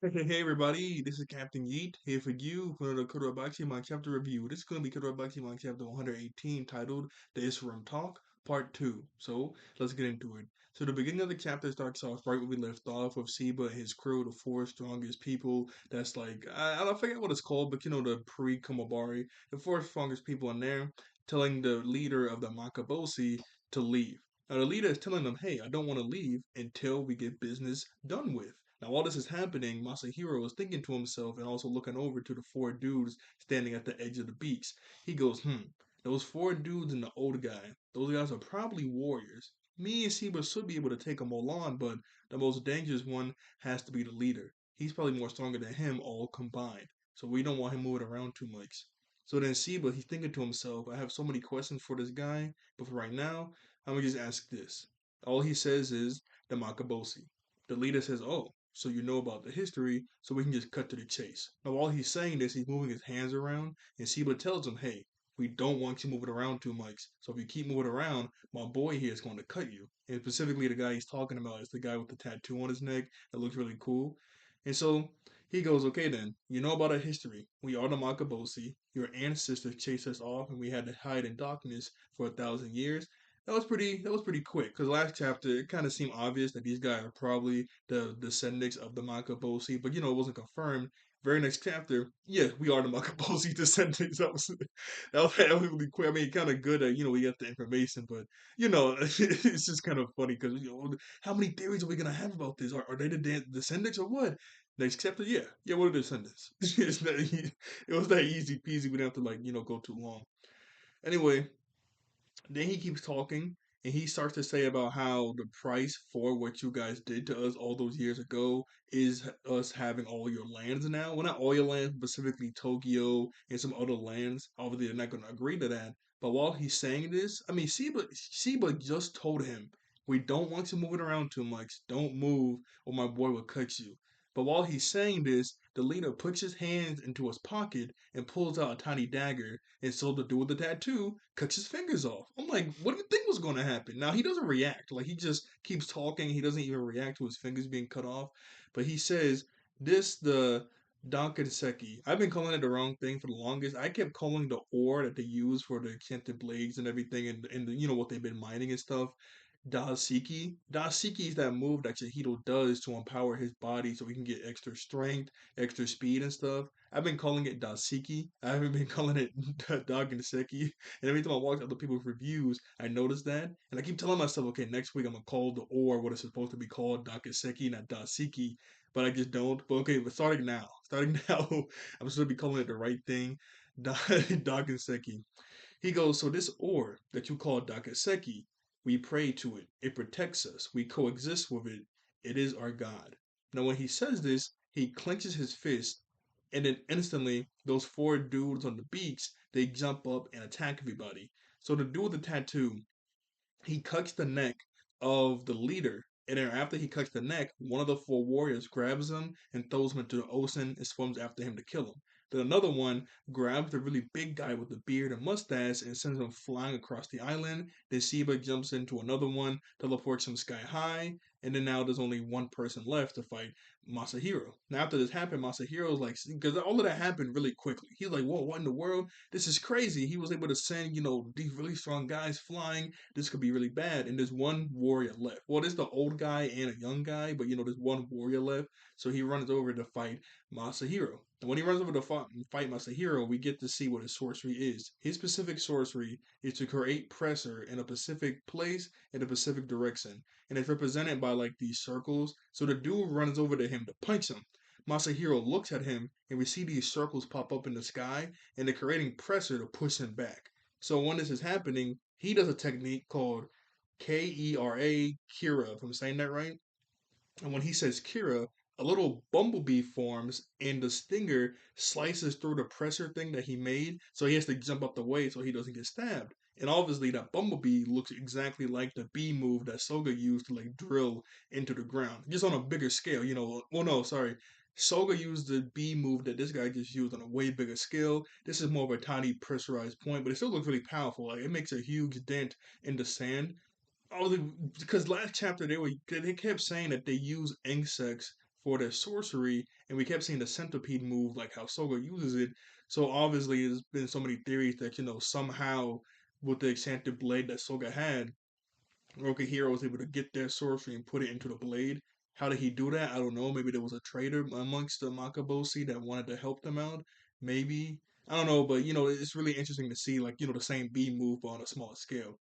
Hey everybody, this is Captain Yeet here for you for the Kagurabachi Manga chapter review. This is going to be Kagurabachi Manga chapter 118 titled The Isram Talk Part 2. So let's get into it. So the beginning of the chapter starts off right where we left off with Seba and his crew, the four strongest people. That's like, I don't forget what it's called, but the pre-Kumabari, the four strongest people in there, telling the leader of the Makabosi to leave. Now the leader is telling them, hey, I don't want to leave until we get business done with. Now, while this is happening, Masahiro is thinking to himself and also looking over to the four dudes standing at the edge of the beach. He goes, those four dudes and the old guy, those guys are probably warriors. Me and Seba should be able to take them all on, but the most dangerous one has to be the leader. He's probably more stronger than him all combined, so we don't want him moving around too much. So then Seba, he's thinking to himself, I have so many questions for this guy, but for right now, I'm gonna just ask this. All he says is the Makabosi. The leader says, oh, so you know about the history, so we can just cut to the chase. Now, while he's saying this, he's moving his hands around, and Siba tells him, hey, we don't want you moving around too much. So if you keep moving around, my boy here is going to cut you. And specifically, the guy he's talking about is the guy with the tattoo on his neck that looks really cool. And so he goes, okay, then, you know about our history. We are the Makabosi. Your ancestors chased us off, and we had to hide in darkness for 1,000 years. That was pretty quick because last chapter it kind of seemed obvious that these guys are probably the descendants of the Makabosi, but it wasn't confirmed. Very next chapter, yeah, we are the Makabosi descendants. That was really quick. I mean, kind of good that we get the information, but it's just kind of funny because how many theories are we gonna have about this? Are they the descendants or what? Next chapter, yeah, we're the descendants. It was that easy peasy. We didn't have to go too long. Anyway, then he keeps talking and he starts to say about how the price for what you guys did to us all those years ago is us having all your lands now. Well, not all your lands, specifically Tokyo and some other lands. Obviously, they're not going to agree to that. But while he's saying this, I mean, Sheba just told him, we don't want you moving around too much. Don't move or my boy will cut you. But while he's saying this, the leader puts his hands into his pocket and pulls out a tiny dagger, and so the dude with the tattoo cuts his fingers off. I'm like, what do you think was going to happen? Now he doesn't react. Like he just keeps talking. He doesn't even react to his fingers being cut off. But he says, "This the Dankenseki." I've been calling it the wrong thing for the longest. I kept calling the ore that they use for the enchanted blades and everything, and what they've been mining and stuff. Dasiki. Dasiki is that move that Yahito does to empower his body so he can get extra strength, extra speed, and stuff. I've been calling it Dasiki. I haven't been calling it Daginseki. And every time I watch other people's reviews, I notice that. And I keep telling myself, okay, next week I'm going to call the or what it's supposed to be called, Daginseki, not Dasiki. But I just don't. But okay, but starting now. Starting now, I'm supposed to be calling it the right thing. Daginseki. He goes, so this ore that you call Dakaseki, we pray to it. It protects us. We coexist with it. It is our God. Now, when he says this, he clenches his fist, and then instantly, those four dudes on the beach, they jump up and attack everybody. So the dude with the tattoo, he cuts the neck of the leader. And then after he cuts the neck, one of the four warriors grabs him and throws him into the ocean and swims after him to kill him. Then another one grabs the really big guy with the beard and mustache and sends him flying across the island. Then Sheba jumps into another one, teleports him sky high, and then now there's only one person left to fight Masahiro. Now after this happened, Masahiro's like, because all of that happened really quickly. He's like, whoa, what in the world? This is crazy. He was able to send, these really strong guys flying. This could be really bad. And there's one warrior left. Well, there's the old guy and a young guy, but there's one warrior left. So he runs over to fight Masahiro. And when he runs over to fight Masahiro, we get to see what his sorcery is. His specific sorcery is to create pressure in a specific place in a specific direction. And it's represented by like these circles. So the dude runs over to him to punch him. Masahiro looks at him, and we see these circles pop up in the sky, and they're creating pressure to push him back. So when this is happening, he does a technique called Kera, Kira, if I'm saying that right. And when he says Kira, a little bumblebee forms and the stinger slices through the pressure thing that he made. So he has to jump up the way so he doesn't get stabbed. And obviously that bumblebee looks exactly like the bee move that Soga used to like drill into the ground. Just on a bigger scale, Well no, sorry. Soga used the bee move that this guy just used on a way bigger scale. This is more of a tiny pressurized point, but it still looks really powerful. Like it makes a huge dent in the sand. Oh, because last chapter they kept saying that they use insects for their sorcery, and we kept seeing the centipede move, like how Soga uses it. So obviously, there's been so many theories that somehow with the enchanted blade that Soga had, Roki Hero was able to get their sorcery and put it into the blade. How did he do that? I don't know. Maybe there was a traitor amongst the Makaboshi that wanted to help them out. Maybe. I don't know, but it's really interesting to see like, the same B move but on a smaller scale.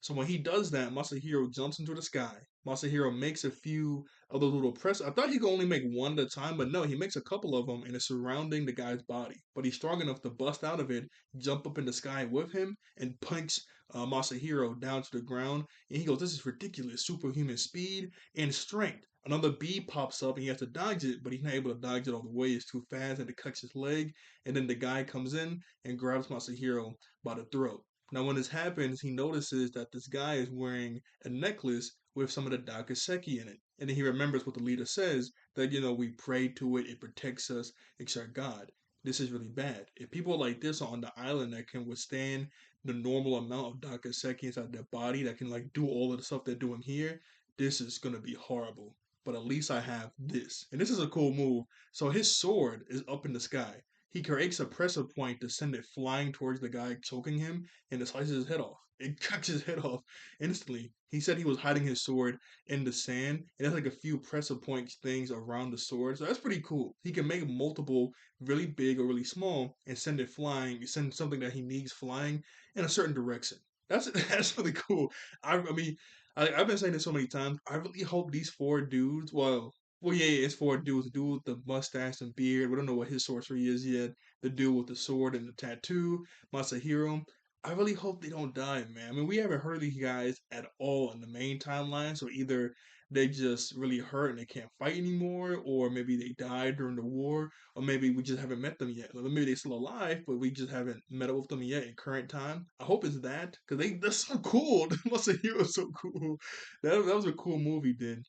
So when he does that, Masahiro jumps into the sky. Masahiro makes a few of those little press. I thought he could only make one at a time, but no, he makes a couple of them and it's surrounding the guy's body. But he's strong enough to bust out of it, jump up in the sky with him, and punch Masahiro down to the ground. And he goes, "This is ridiculous! Superhuman speed and strength." Another bee pops up and he has to dodge it, but he's not able to dodge it all the way. It's too fast and it cuts his leg. And then the guy comes in and grabs Masahiro by the throat. Now, when this happens, he notices that this guy is wearing a necklace with some of the Dakaseki in it. And then he remembers what the leader says that, we pray to it, it protects us, it's our God. This is really bad. If people like this are on the island that can withstand the normal amount of Dakaseki inside their body, that can like do all of the stuff they're doing here, this is going to be horrible. But at least I have this. And this is a cool move. So his sword is up in the sky. He creates a pressure point to send it flying towards the guy choking him, and it slices his head off. It cuts his head off instantly. He said he was hiding his sword in the sand, and there's like a few pressure points things around the sword, so that's pretty cool. He can make multiple really big or really small and send it flying, send something that he needs flying in a certain direction. That's that's really cool. I mean, I've been saying this so many times. I really hope these four dudes, well, yeah, it's four dudes. The dude with the mustache and beard. We don't know what his sorcery is yet. The dude with the sword and the tattoo, Masahiro. I really hope they don't die, man. I mean, we haven't heard these guys at all in the main timeline, so either they just really hurt and they can't fight anymore, or maybe they died during the war, or maybe we just haven't met them yet. Like, maybe they're still alive, but we just haven't met up with them yet in current time. I hope it's that, because they're so cool. Masahiro is so cool. That was a cool movie, did.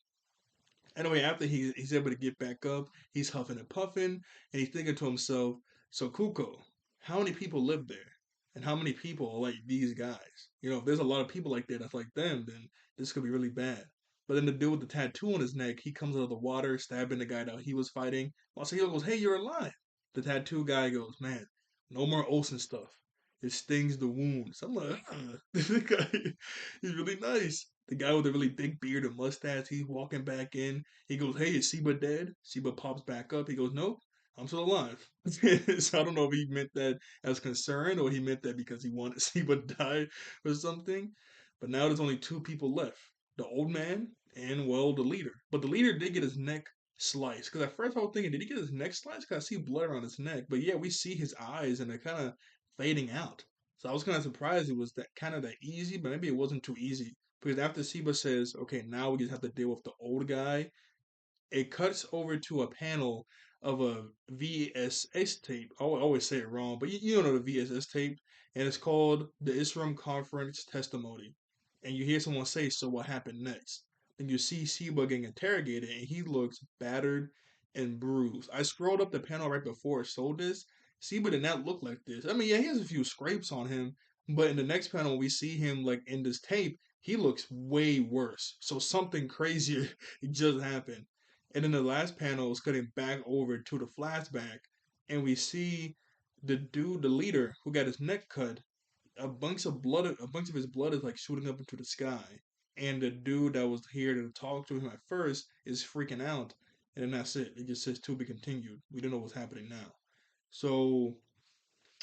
Anyway, after he's able to get back up, he's huffing and puffing, and he's thinking to himself, "So Kuko, how many people live there, and how many people are like these guys? If there's a lot of people like that that's like them, then this could be really bad." But then the dude with the tattoo on his neck, he comes out of the water, stabbing the guy that he was fighting. Masahiro goes, "Hey, you're alive." The tattoo guy goes, "Man, no more Olsen stuff. It stings the wounds." I'm like, this guy, he's really nice. The guy with the really big beard and mustache, he's walking back in. He goes, "Hey, is Siba dead?" Siba pops back up. He goes, "Nope, I'm still alive." So I don't know if he meant that as concern or he meant that because he wanted Siba to die or something. But now there's only two people left: the old man and, well, the leader. But the leader did get his neck sliced. Because at first I was thinking, did he get his neck sliced? Because I see blood on his neck. But yeah, we see his eyes and they're kind of fading out. So I was kind of surprised it was that easy, but maybe it wasn't too easy. Because after Siba says, "Okay, now we just have to deal with the old guy," it cuts over to a panel of a VSS tape. I always say it wrong, but you don't know the VSS tape, and it's called the Isram Conference Testimony. And you hear someone say, "So what happened next?" Then you see Siba getting interrogated, and he looks battered and bruised. I scrolled up the panel right before it showed this. Siba did not look like this. I mean, yeah, he has a few scrapes on him, but in the next panel, we see him like in this tape. He looks way worse. So something crazier just happened. And then the last panel is cutting back over to the flashback, and we see the dude, the leader, who got his neck cut. A bunch of his blood is like shooting up into the sky, and the dude that was here to talk to him at first is freaking out. And then that's it. It just says to be continued. We don't know what's happening now. So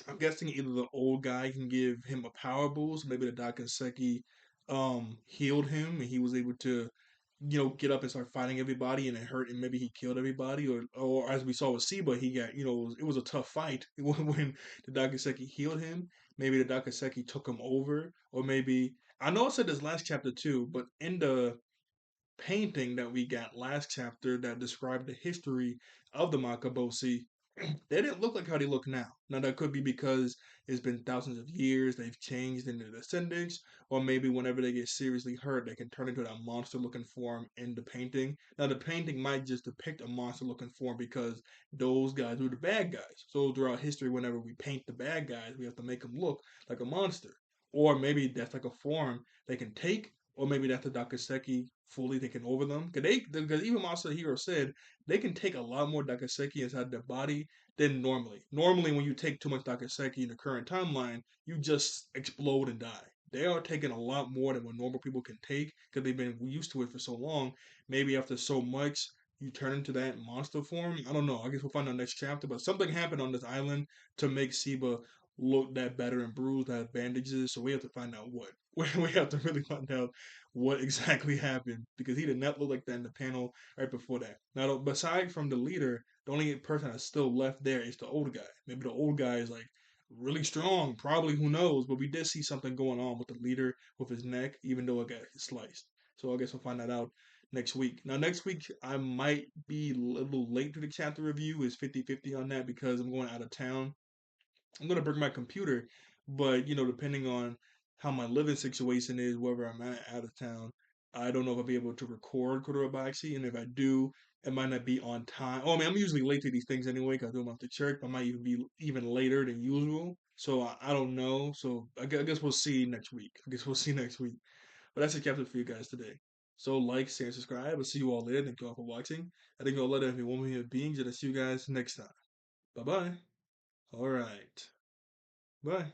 I'm guessing either the old guy can give him a power boost, maybe the Dakaseki healed him and he was able to get up and start fighting everybody and it hurt and maybe he killed everybody or as we saw with Siba, he got it was a tough fight when the Dakaseki healed him. Maybe the Dakaseki took him over, or maybe I know I said this last chapter too, but in the painting that we got last chapter that described the history of the Makaboshi, they didn't look like how they look now. Now that could be because it's been thousands of years, they've changed in their descendants, or maybe whenever they get seriously hurt, they can turn into that monster looking form in the painting. Now the painting might just depict a monster looking form because those guys were the bad guys. So throughout history, whenever we paint the bad guys, we have to make them look like a monster. Or maybe that's like a form they can take, or maybe that's the Dakaseki fully taking over them. Because even Master Hero said they can take a lot more Dakaseki inside their body than normally. Normally, when you take too much Dakaseki in the current timeline, you just explode and die. They are taking a lot more than what normal people can take because they've been used to it for so long. Maybe after so much, you turn into that monster form. I don't know. I guess we'll find out next chapter. But something happened on this island to make Siba look that better and bruised, have bandages. So we have to find out what. We have to really find out what exactly happened because he did not look like that in the panel right before that. Now, beside from the leader, the only person that's still left there is the old guy. Maybe the old guy is like really strong, probably, who knows? But we did see something going on with the leader with his neck, even though it got sliced. So I guess we'll find that out next week. Now, next week, I might be a little late to the chapter review. It's 50-50 on that because I'm going out of town. I'm gonna bring my computer, but depending on how my living situation is, wherever I'm at out of town, I don't know if I'll be able to record Kagurabachi, and if I do, it might not be on time. Oh, I mean, I'm usually late to these things anyway because I do them after church. I might even be even later than usual, so I don't know. So I guess we'll see next week. I guess we'll see next week. But that's the captain for you guys today. So like, share, and subscribe. I'll see you all later. Thank you all for watching. I think I'll let everyone human beings, and I'll see you guys next time. Bye bye. All right. Bye.